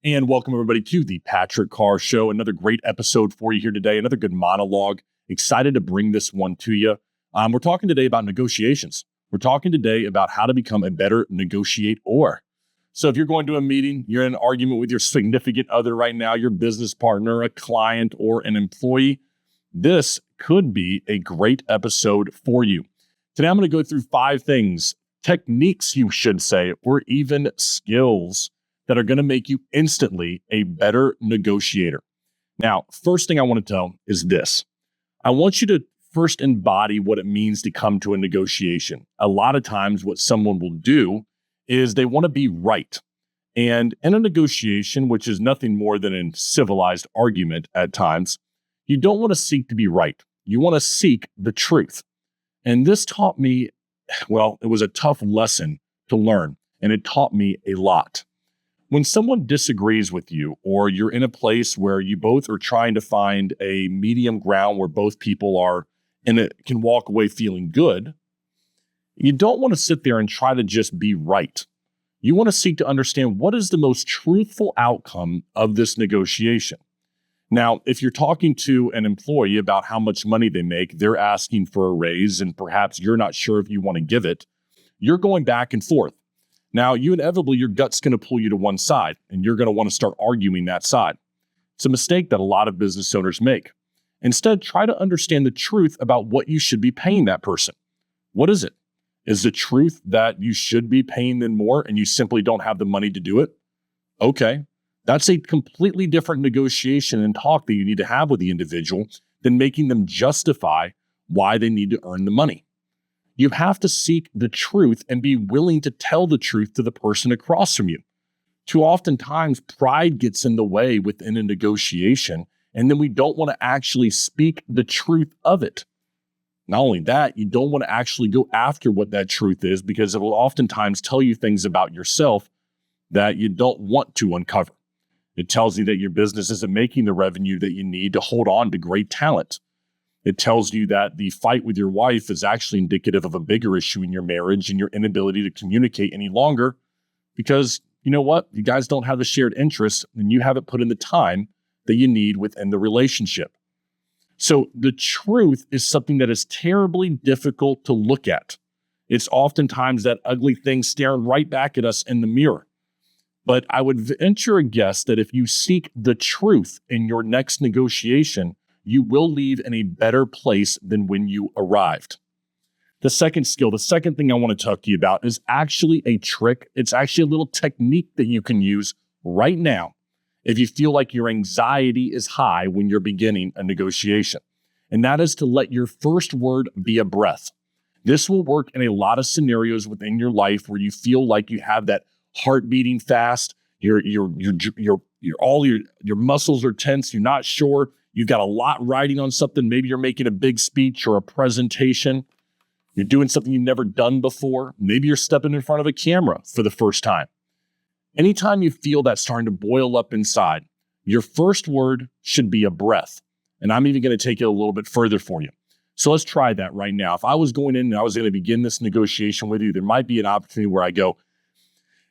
And welcome everybody to the Patrick Carr Show. Another great episode for you here today. Another good monologue. Excited to bring this one to you. We're talking today about negotiations. We're talking today about how to become a better negotiator. So if you're going to a meeting, you're in an argument with your significant other right now, your business partner, a client, or an employee, this could be a great episode for you. Today, I'm going to go through 5 things, techniques, you should say, or even skills that are going to make you instantly a better negotiator. Now, first thing I want to tell is this. I want you to first embody what it means to come to a negotiation. A lot of times what someone will do is they want to be right. And in a negotiation, which is nothing more than a civilized argument at times, you don't want to seek to be right. You want to seek the truth. And this taught me, well, it was a tough lesson to learn, and it taught me a lot. When someone disagrees with you, or you're in a place where you both are trying to find a medium ground where both people are and it can walk away feeling good, you don't want to sit there and try to just be right. You want to seek to understand what is the most truthful outcome of this negotiation. Now, if you're talking to an employee about how much money they make, they're asking for a raise, and perhaps you're not sure if you want to give it, you're going back and forth. Now, inevitably, your gut's going to pull you to one side, and you're going to want to start arguing that side. It's a mistake that a lot of business owners make. Instead, try to understand the truth about what you should be paying that person. What is it? Is the truth that you should be paying them more and you simply don't have the money to do it? Okay, that's a completely different negotiation and talk that you need to have with the individual than making them justify why they need to earn the money. You have to seek the truth and be willing to tell the truth to the person across from you. Too often times, pride gets in the way within a negotiation, and then we don't want to actually speak the truth of it. Not only that, you don't want to actually go after what that truth is because it will oftentimes tell you things about yourself that you don't want to uncover. It tells you that your business isn't making the revenue that you need to hold on to great talent. It tells you that the fight with your wife is actually indicative of a bigger issue in your marriage and your inability to communicate any longer because, you know what? You guys don't have the shared interests and you haven't put in the time that you need within the relationship. So the truth is something that is terribly difficult to look at. It's oftentimes that ugly thing staring right back at us in the mirror. But I would venture a guess that if you seek the truth in your next negotiation, you will leave in a better place than when you arrived. The second skill, the second thing I want to talk to you about is actually a trick. It's actually a little technique that you can use right now if you feel like your anxiety is high when you're beginning a negotiation. And that is to let your first word be a breath. This will work in a lot of scenarios within your life where you feel like you have that heart beating fast, your muscles are tense, you're not sure, you've got a lot riding on something, maybe you're making a big speech or a presentation, you're doing something you've never done before, maybe you're stepping in front of a camera for the first time. Anytime you feel that starting to boil up inside, your first word should be a breath. And I'm even going to take it a little bit further for you. So let's try that right now. If I was going in and I was going to begin this negotiation with you, there might be an opportunity where I go,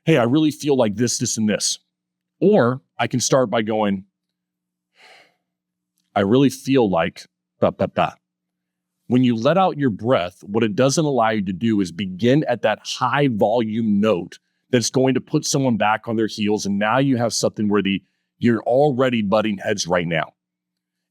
hey, I really feel like this, and this. Or I can start by going, I really feel like, When you let out your breath, what it doesn't allow you to do is begin at that high volume note that's going to put someone back on their heels. And now you have something where you're already butting heads right now.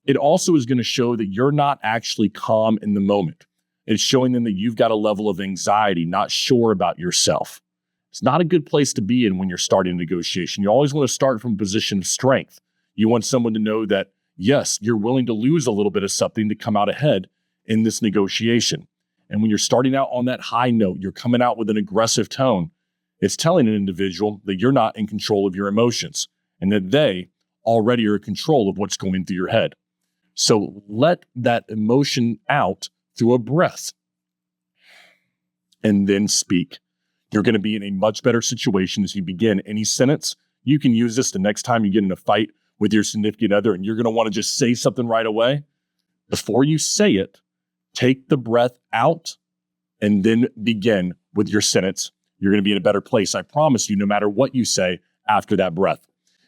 It also is going to show that you're not actually calm in the moment. It's showing them that you've got a level of anxiety, not sure about yourself. It's not a good place to be in when you're starting a negotiation. You always want to start from a position of strength. You want someone to know that, yes, you're willing to lose a little bit of something to come out ahead in this negotiation. And when you're starting out on that high note, you're coming out with an aggressive tone. It's telling an individual that you're not in control of your emotions and that they already are in control of what's going through your head. So let that emotion out through a breath and then speak. You're going to be in a much better situation as you begin any sentence. You can use this the next time you get in a fight with your significant other and you're going to want to just say something right away. Before you say it, take the breath out and then begin with your sentence. You're going to be in a better place. I promise you, no matter what you say after that breath.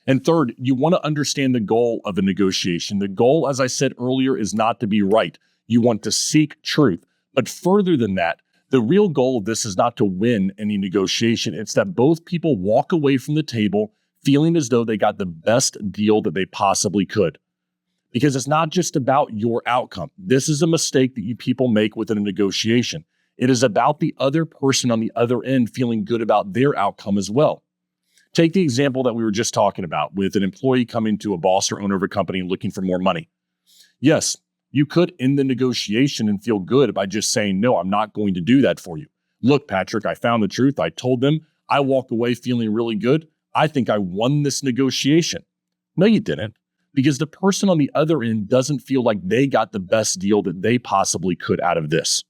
And third, you want to understand the goal of a negotiation. The goal, as I said earlier, is not to be right. You want to seek truth. But further than that, the real goal of this is not to win any negotiation. It's that both people walk away from the table feeling as though they got the best deal that they possibly could. Because it's not just about your outcome. This is a mistake that you people make within a negotiation. It is about the other person on the other end feeling good about their outcome as well. Take the example that we were just talking about with an employee coming to a boss or owner of a company and looking for more money. Yes, you could end the negotiation and feel good by just saying, no, I'm not going to do that for you. Look, Patrick, I found the truth. I told them. I walk away feeling really good. I think I won this negotiation. No, you didn't. Because the person on the other end doesn't feel like they got the best deal that they possibly could out of this.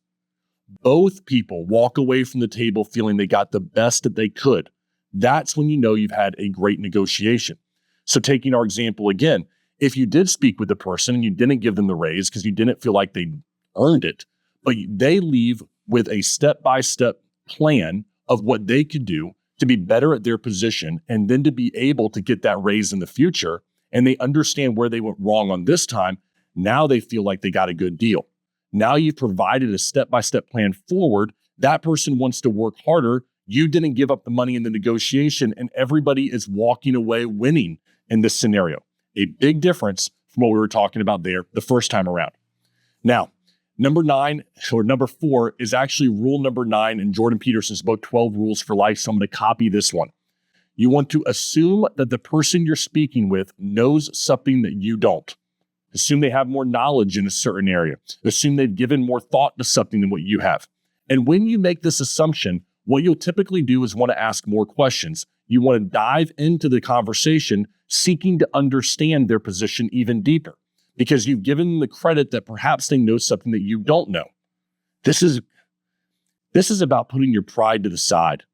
Both people walk away from the table feeling they got the best that they could. That's when you know you've had a great negotiation. So taking our example again, if you did speak with the person and you didn't give them the raise because you didn't feel like they earned it, but they leave with a step-by-step plan of what they could do to be better at their position and then to be able to get that raise in the future, and they understand where they went wrong on this time, now they feel like they got a good deal. Now you've provided a step-by-step plan forward. That person wants to work harder. You didn't give up the money in the negotiation, and everybody is walking away winning in this scenario. A big difference from what we were talking about there the first time around. Now, number 4 is actually rule number 9 in Jordan Peterson's book, 12 Rules for Life. So I'm going to copy this one. You want to assume that the person you're speaking with knows something that you don't. Assume they have more knowledge in a certain area. Assume they've given more thought to something than what you have. And when you make this assumption, what you'll typically do is want to ask more questions. You want to dive into the conversation, seeking to understand their position even deeper, because you've given them the credit that perhaps they know something that you don't know. This is about putting your pride to the side.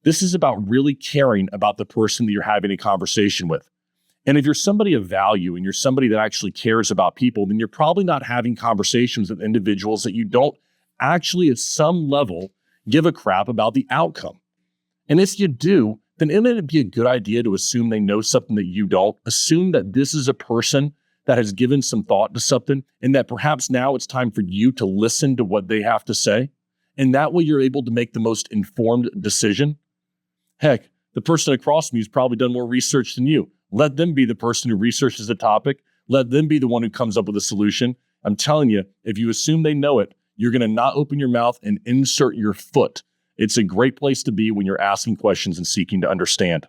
This is about really caring about the person that you're having a conversation with. And if you're somebody of value and you're somebody that actually cares about people, then you're probably not having conversations with individuals that you don't actually at some level give a crap about the outcome. And if you do, then isn't it be a good idea to assume they know something that you don't? Assume that this is a person that has given some thought to something and that perhaps now it's time for you to listen to what they have to say. And that way you're able to make the most informed decision. Heck, the person across from you has probably done more research than you. Let them be the person who researches the topic. Let them be the one who comes up with a solution. I'm telling you, if you assume they know it, you're going to not open your mouth and insert your foot. It's a great place to be when you're asking questions and seeking to understand.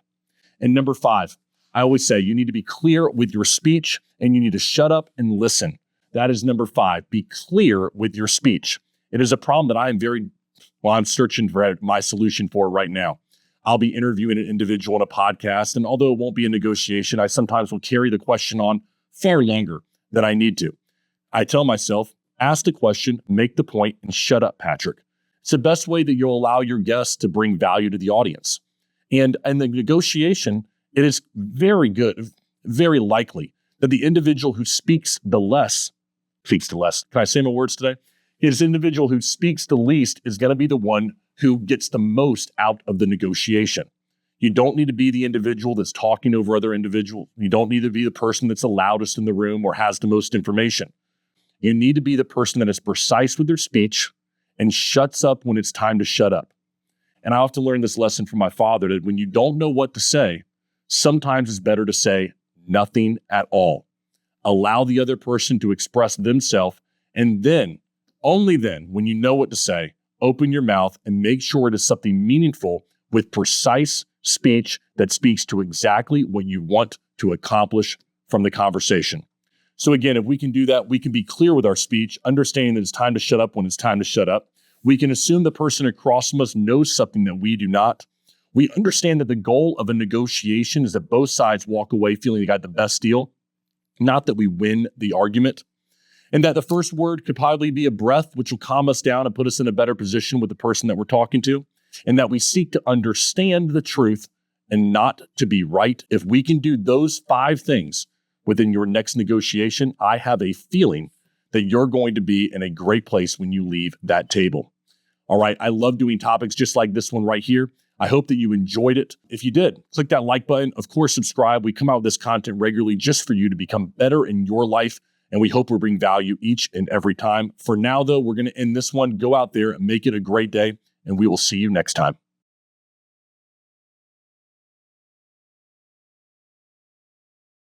And number 5, I always say you need to be clear with your speech and you need to shut up and listen. That is number 5. Be clear with your speech. It is a problem that I'm searching for my solution for right now. I'll be interviewing an individual on a podcast, and although it won't be a negotiation, I sometimes will carry the question on far longer than I need to. I tell myself, ask the question, make the point, and shut up, Patrick. It's the best way that you'll allow your guests to bring value to the audience. And in the negotiation, it is very likely that the individual who speaks the less. Can I say my words today? His individual who speaks the least is going to be the one who gets the most out of the negotiation. You don't need to be the individual that's talking over other individuals. You don't need to be the person that's the loudest in the room or has the most information. You need to be the person that is precise with their speech and shuts up when it's time to shut up. And I often learn this lesson from my father that when you don't know what to say, sometimes it's better to say nothing at all. Allow the other person to express themselves, and then, only then, when you know what to say, open your mouth and make sure it is something meaningful with precise speech that speaks to exactly what you want to accomplish from the conversation. So again, if we can do that, we can be clear with our speech, understanding that it's time to shut up when it's time to shut up. We can assume the person across from us knows something that we do not. We understand that the goal of a negotiation is that both sides walk away feeling they got the best deal, not that we win the argument. And that the first word could probably be a breath, which will calm us down and put us in a better position with the person that we're talking to. And that we seek to understand the truth and not to be right. If we can do those 5 things within your next negotiation, I have a feeling that you're going to be in a great place when you leave that table. All right, I love doing topics just like this one right here. I hope that you enjoyed it. If you did, click that like button. Of course, subscribe. We come out with this content regularly just for you to become better in your life. And we hope we bring value each and every time. For now, though, we're going to end this one. Go out there and make it a great day. And we will see you next time.